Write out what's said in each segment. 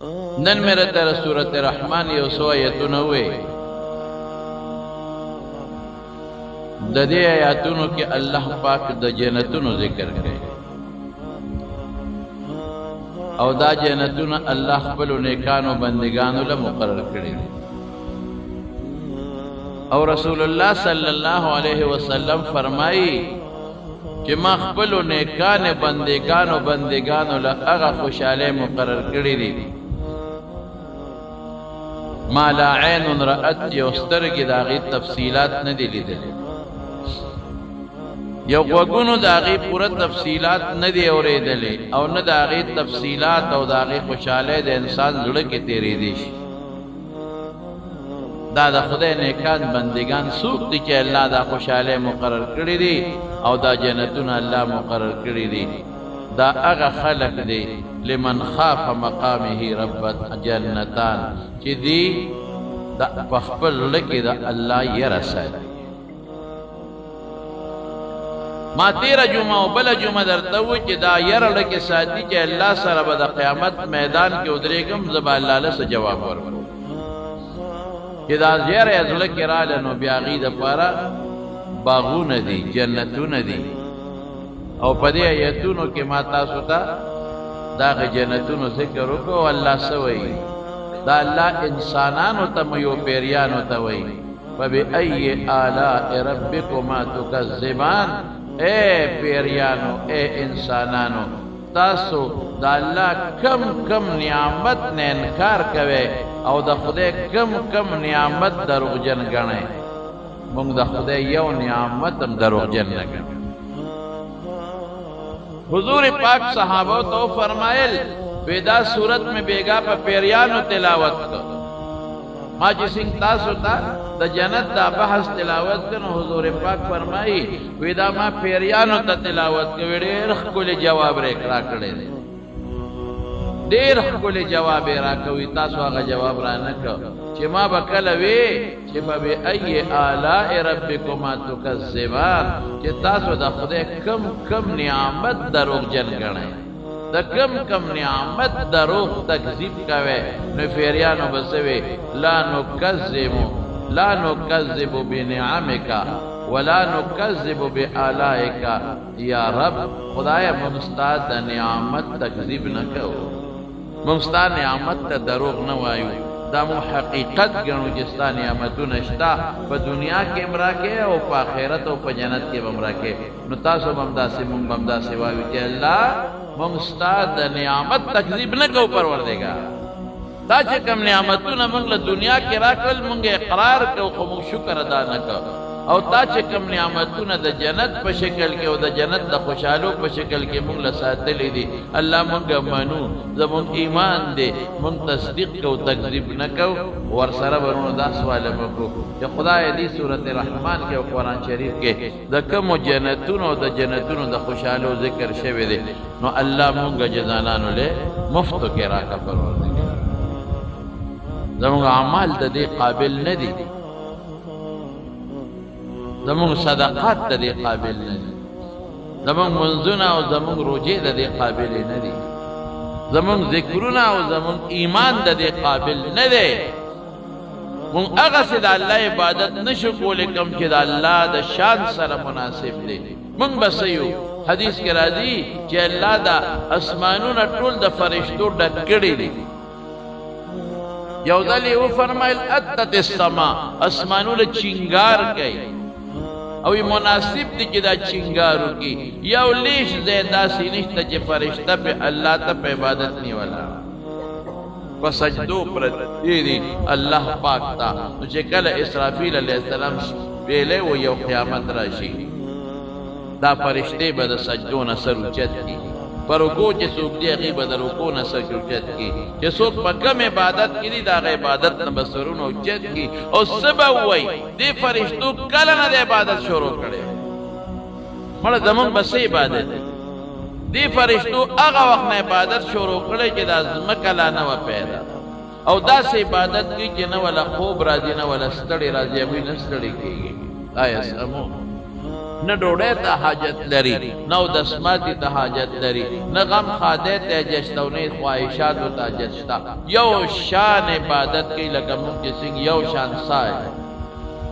نن میرے تر سورت رحمان یو سو آیتونو وی د دې آیاتونو کې الله پاک د جنتونو ذکر کوي او دا جنتونه الله خپل نیکانو بندگانو له مقرر کړی او رسول الله صلی الله علیه وسلم فرمایي کہ ما خپل نیکان بندگانو له هغه خوشاله مقرر کړی دي ما لا عین رأت یو سترګې د هغې تفصیلات نه دي لیدلې یو غوږونو د هغې پوره تفصیلات نه دي اورېدلې او نه د هغې تفصیلات او د هغې خوشحالۍ د انسان زړه کې تېرېدی شي دا د خدای نیکان بندگان څوک دي چې الله دا خوشحالۍ مقرر کړي دي او دا جنتونه الله مقرر کړي دي دا هغه خلق دی لمن خاف مقامه رب جنتان چې دی په خپل زړه کې د الله یره ساتي ما تیره جمعه او بله جمعه درته وویل چې دا یره زړه کې ساتي چې الله سره به د قیامت میدان کې ودرېږم زه به الله له څه جواب ورکړم چې دا یره یې زړه کې راله نو بیا هغې دپاره باغونه دي جنتونه دي او په دې آیتونو کې ما تاسو ته دغه جنتونو ذکر وکړو الله څه وایي دا الله انسانانو ته یو پیریانو ته وایي فبأي آلاء ربکما تکذبان اے پیریانو اے انسانانو تاسو دا الله کم نعمت نه انکار کوئ او د خدای کم نعمت دروغجن ګڼئ موږ د خدای یو نعمت هم دروغجن نه ګڼو حضور پاک صحابہ تو فرمائل بیدا صورت میں بیگا پا پیریانو تلاوت کر ما جسنگ تاسو تا دا جنت دا بحث تلاوت کر حضور پاک فرمائی بیدا ما پیریانو تا تلاوت کر دیر خکل جواب ریکرا کردے دیر خکل جواب راکوی تاسو آغا جواب را نکو چه ما بکلوی چه فبأي آلاء ربکما تکذبان چه تاسو دا خدای کم نعمت دروغ جن گنے دا کم نعمت دروغ تکذیب کوئے نو فیریانو بسوی لا نکذب بنعمکا ولا نکذب بآلائکا یا رب خدای مستاد دا نعمت تکذیب نکو مستاد نعمت تا دروغ نوائیو دا مو حقیقت گنو جستا نعمتو نشتا پا دنیا کے امراکے او پا آخرت او پا جنت کے امراکے نو تاسو بمدا سے مونگ بمدا سے واوی کہ اللہ مونگستا دا نعمت تکذیب نکو پروردگا تا چه کم نعمتو نمونگ لدنیا کے راکل مونگ اقرار کو خمو شکر ادا نکو او تا چه کم نعمتو نا دا جنت پا شکل کے او دا جنت دا خوشحالو پا شکل کے مونگ لساتلی دی اللہ مونگا منو دا مونگ ایمان دے مونگ تصدیق کو تکذیب نکو ورسر برونو دا سوال مکو کہ خدا دی صورت رحمان کے و قرآن شریف کے دا کم جنتونو دا جنتونو دا خوشحالو ذکر شوی دے نو اللہ مونگا جزانانو لے مفتو کے راکا پروردگار دا مونگا عمال دا دے قابل ندی زمون صدقات دا دے قابل ندی زمون منزونا و زمون روجے دا دے قابل ندی زمون ذکرونا و زمون ایمان دا دے قابل ندی من اغس دا اللہ عبادت نشکو لکم چی دا اللہ دا شان سر مناسب دے من بسیو حدیث کے راضی چی اللہ دا اسمانونا طول دا فرشتو ڈکڑی دی یو دلی او فرمائل اتت السما اسمانونا چنگار گئی او مناسب دی کہ دا چنگارو کی یو لیش زیدہ سی نشتا چی فرشتہ پہ اللہ تا پہ عبادت نہیں والا فسجدو پر دی اللہ پاک تا تو چی کل اسرافیل علیہ السلام بیلے وہ یو قیامت راشی دا فرشتے با دا سجدو نصر اچت کی پر رکو چی سوک دی اقی با دا رکو نصر اچت کی چی سوک پا کم عبادت کی دی دا عبادت نبسرون اچت کی اور سبا ہوئی دی فرشتو کلنا دی عبادت شروع کرے مڑا دمون بس عبادت دی فرشتو اغا وقت نے عبادت شروع کرے چی دا زمکلا نو پیدا او دا سے عبادت کی چی نوالا خوب راضی نوالا ستڑی راضی ابھی نستڑی کی گئی آیا سمو نه ډوډۍ ته حاجت لري نه اودسماتي ته حاجت لري نه غم خادی ته جشته او نه خواهشاتو ته حاجت شته یو شان عبادت کوي لکه موږ چې څنګه یو شان سایل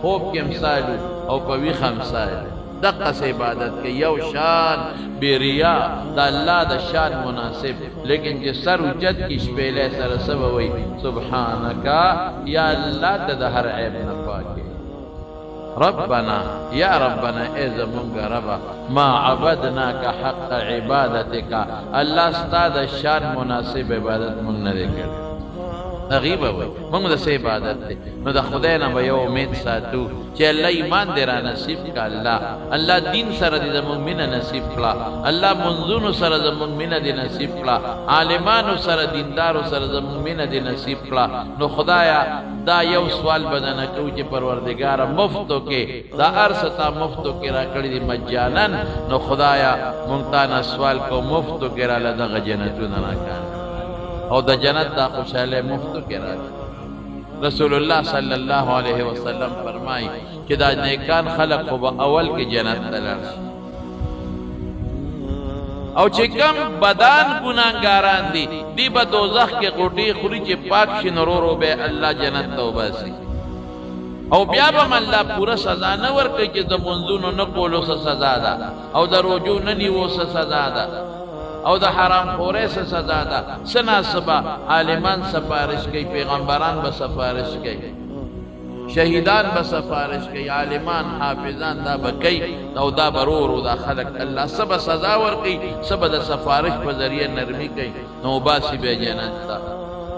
خوب کې هم سایل او په ویښه هم سایل دقس عبادت کے یو شان بے ریا دا اللہ دا شان مناسب لیکن جس سر اجد کی شپیلے سر سبوی سبحانکا یا اللہ دا ہر عیب نپاکے ربنا یا ربنا اے زمونگا ربا ما عبدناک حق عبادتکا اللہ ستا دا شان مناسب عبادت منگ نہ دے کر غیبه وي موږ د څه عبادت دی نو د خدای نه به یو امید ساتو چې الله ایمان دې را نصیب کا الله دین سره دې زموږ مینه نصیب کړه الله منځونو سره زموږ مینه دې نصیب کړه عالمانو سره دیندارو سره زموږ مینه دې نصیب کړه نو خدایا دا یو سوال بدنه کو چې پروردگار مفتو کې دا ارستا مفتو کې را کړی دې مجانن نو خدایا مونږ ته سوال کو مفتو کې را لږه جنتونه راکړه او دا جنت دا خوشحال مفتو کے راج رسول اللہ صلی اللہ علیہ وسلم فرمائی کہ دا نیکان خلق خوب اول کے جنت تلرش او چکم بدان گناہگاران دی با دوزخ کے غوٹی خوری چی پاک شنرو رو بے اللہ جنت توبہ سی او بیا بم اللہ پورا سزا نور کئی چی دا منزونو نقولو سا سزا دا او دا روجو ننیو سا سزا دا او دا حرام خورے سے سزا دا سنا سبا عالمان سفارش گئی پیغمبران با سفارش گئی شہیدان با سفارش گئی عالمان حافظان دا بکی او دا برور دا خلق اللہ سبا سزا ورقی سبا دا سفارش پر ذریعہ نرمی گئی نو باسی بے جنت دا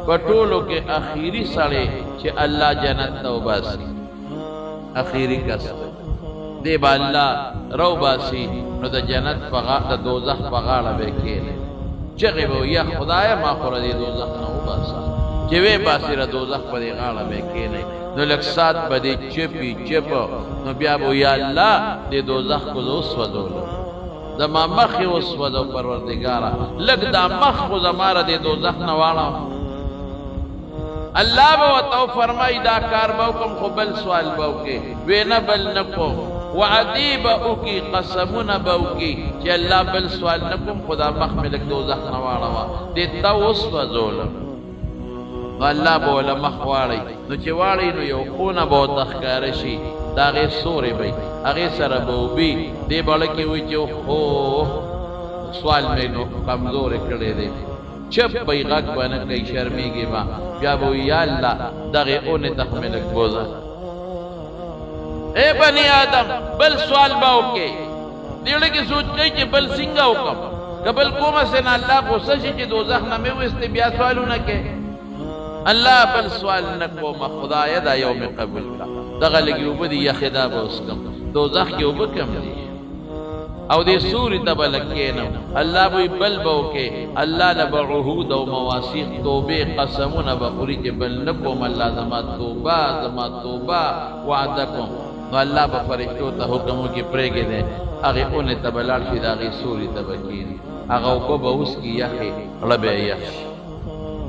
پٹولو کے اخیری سڑے چھے اللہ جنت دا باسی اخیری کس دے با اللہ رو باسی نو دا جنت دا دوزخ پغاڑا بے کیلے چگی بو یا خدایا ما خورا دی دوزخ نو باسا چوے باسی را دوزخ پا دی غاڑا بے کیلے نو لکسات با دی چپی چپو نو بیا بو یا اللہ دی دوزخ کو دو اسودو لو دا ما مخی اسودو پروردگارا لگ دا مخ کو زمارا دی دوزخ نوالا اللہ بو فرمائی دا کار باوکم خو بل سوال باوکے وینا بل نکو وعدی باوکی قسمون باوکی کہ اللہ بل سوال نکم خدا مخملک دوزخ نواروا دیتا وصف زولم اللہ بولا مخواری نو چواری نو یو خون باو تخکارشی دا غی سوری بی اغی سر باو بی دی بلکی وی چو خوح سوال میں نو کمزور کردے دے چپ بی غک بنکی شرمی گی با بیا بو یا اللہ دا غی اون تخملک بوزا اے بنی آدم بل سوال باو کے دیڑے کی سوچ گئی کہ بل سنگا حکم قبل کومہ سے نا اللہ کو سشی چی دوزخ نمی ہوئے بیا سوالو نہ کے اللہ بل سوال نکو ما خدا یدا یوم قبول کا دغلگی اوبدی یا خدا با اس کم دوزخ کی اوبد کم دی او دی سوری تبا لکینو اللہ بوی بل باو کے اللہ لبا عہود و مواسیق توبے قسمون بخوری کے بل نکوم اللہ زما توبہ وعدکم نو اللہ با فرشتو تا حکمو کی پریگے دے اگے اونے تبلار شید آگے سوری تبکین اگا اوکو با اس کی یخی رب یخش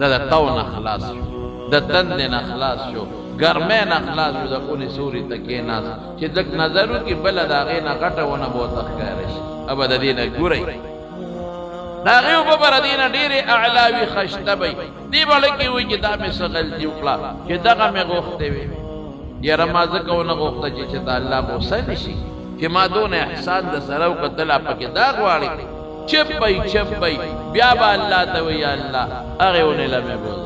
دا تون اخلاص شو دا تندن اخلاص شو گرمین اخلاص شو دا اونے سوری تکیناس چی دک نظرو کی بلد آگینا غٹا ونا بہت اخکارش ابا دا دینا گوری دا غیو ببرا دینا دیر اعلاوی خشتبی دی بلکی ہوئی چی دا میں سغل دیوکلا چی دغا میں غوختے ہوئی یا رمازه کو نه غوښته چې د الله غوسه نشي چې ما دون احسان د سره وکړل پکې دا غواړي چپ بای بیا به الله ته وی الله هغه ونه لمه بوز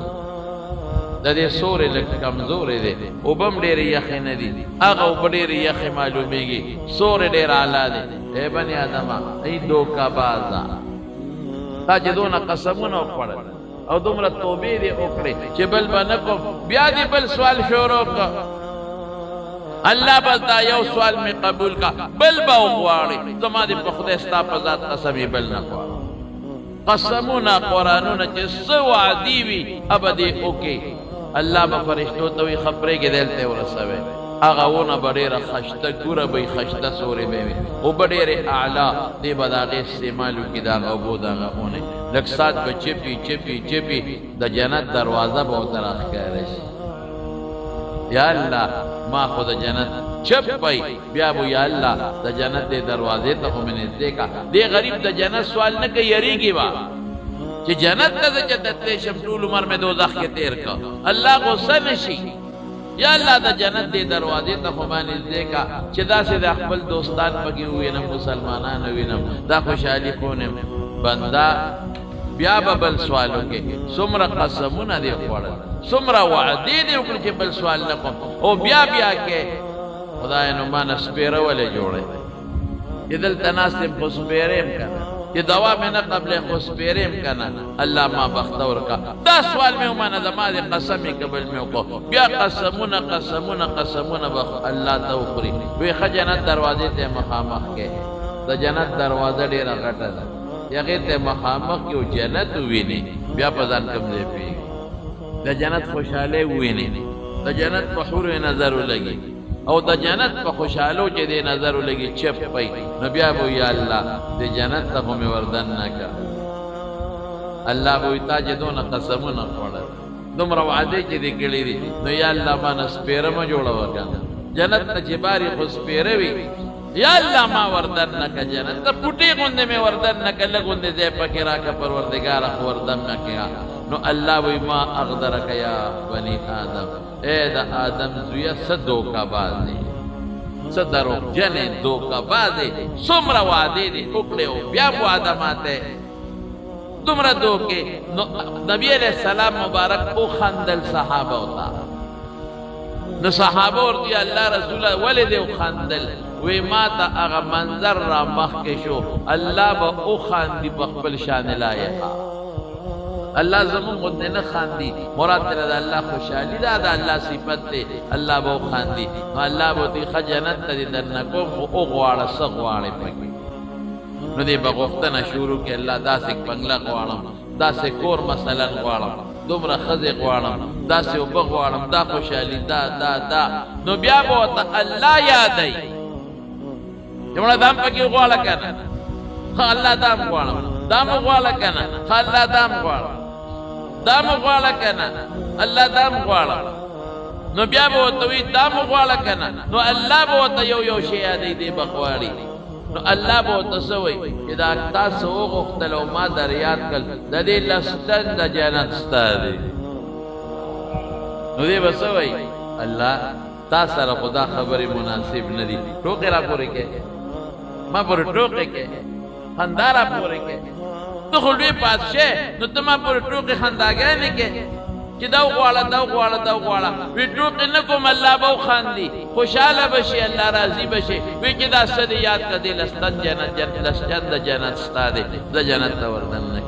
د دې سورې لک کمزورې دي او بم ډېر یخ نه دي هغه ډېر یخ معلومیږي سورې ډېر اعلی دي اے بنی آدم ای دوکا بازا تا چې دون قسمونه وکړل او دومره توبې دې وکړې چې بل باندې بیا دې بل سوال شروع کړ اللہ بس دا یو سوال میں قبول کا بل باو غواری زما دی پخدے ستا پزاد قسمی بل نکوارا قسمونا قرآنونا چی سو عدیوی ابدی اوکی اللہ با فرشتو توی خبرے کے دلتے ورسوے اغاونا بڑیر خشتا گورا بی خشتا سوری بیوی او بڑیر اعلا دی بداغی استعمالو کی دا غبو دا غبونے لکسات با چپی دا جنت دروازہ بہت راخ کہہ رہی یا اللہ ما خود جنت چپ پئی بیا بو یا اللہ دا جنت دے دروازے تا خو میں نزدے کا دے غریب دا جنت سوال نہ کہ یریگی با کہ جنت تا دا جنت تے شم طول عمر میں دوزخ کے تیر کا اللہ غصہ نشی یا اللہ دا جنت دے دروازے تا خو میں نزدے کا چہ دا سے دا اخبر دوستان پکی ہوئی نم مسلمانان ہوئی نم دا خوشحالی کونے بندہ بیا بل سوالو کے سمرا قسمون دے خوڑا سمرا وعدی دے اکر چے بل سوال نکم او بیا کے خدای نمان سپیرہ والے جوڑے یہ دل تناسب خسپیریم کنا یہ دوا میں نہ قبل خسپیریم کنا اللہ ما بختور کا دا سوال میں امانا دماغ قسمی قبل میں کو بیا قسمون اللہ توقری وی خجنت دروازے تے مخامخ کے دا جنت دروازہ دیر غٹا دا یقین تے مخامخ کیوں جنت ہوئی نہیں بیا پزان کم دے پی دا جنت خوشحالے ہوئی نہیں دا جنت پحور نظر لگی او دا جنت پا خوشحالو چے دے نظر لگی چپ پئی نبیا بو یا اللہ دے جنت تا ہمیں وردن نکا اللہ بو تاج دون قسمون خوڑا دم روعدے چے دے کلی دی نو یا اللہ ما نسپیرم جوڑا وکا جنت تا جباری خسپیروی یا اللہ ما وردن نکا جنت تا پوٹی گندے میں وردن نکا لگندے دے پکی راکا پر وردگارا وردن نکیا نو اللہ وی ما اغدرک یا بنی آدم اے دا آدم زویا صدو کا بازے صدرو جنے دو کا بازے سمرا وعدے دے اکڑے ہو بیا بو آدم آتے تمرا دو کے نبی علیہ السلام مبارک او خندل صحابہ ہوتا نو صحابہ اور دیا اللہ رسول ولی دے او خندل وی ما تا اغا منظر را مخ کے شو اللہ با او خاندی بخبل شان لائقا اللہ زمان خود نے نہ خاندی مراد تیرا دا اللہ خوشحالی دا اللہ صفت دے اللہ با او خاندی نو اللہ با تی خجنت تا دی در نکو او غوارا سغوارے پکی نو دی بغفتنا شروع کے اللہ دا سک پنگلا غوارم دا سکور مثلا غوارم دمرا خز غوارم دا سے بغوارم دا خوشحالی دا نو بیا با تا اللہ یادائی جمعنا دام پکی غوالا کنا خواہ اللہ دام غوارم دام غوالا کنا خواہ اللہ دام غوارم دام غوالا کنا اللہ دام غوارم نو بیا بوتوی دام غوالا کنا نو اللہ بوتا یو شیادی دی بخواری نو اللہ بوتا سوئی اذا اکتا سو غختلو ما در یاد کل دا دی لستن دا جنت ستا دی نو دی بسوئی اللہ تا سر خدا خبری مناسب ندی ٹوکی را پوری کے ما پوری ٹوکی کے خندارا پوری کے تو خلوی پادشے نو تما پوری ٹوکی خنداگیا نکے چی دو غوالا وی ٹوکی نکم اللہ باو خاندی خوشحال بشی اللہ راضی بشی وی چی دا صدی یاد کا دی لستن جنت ستا دی دا جنت تا وردن نکے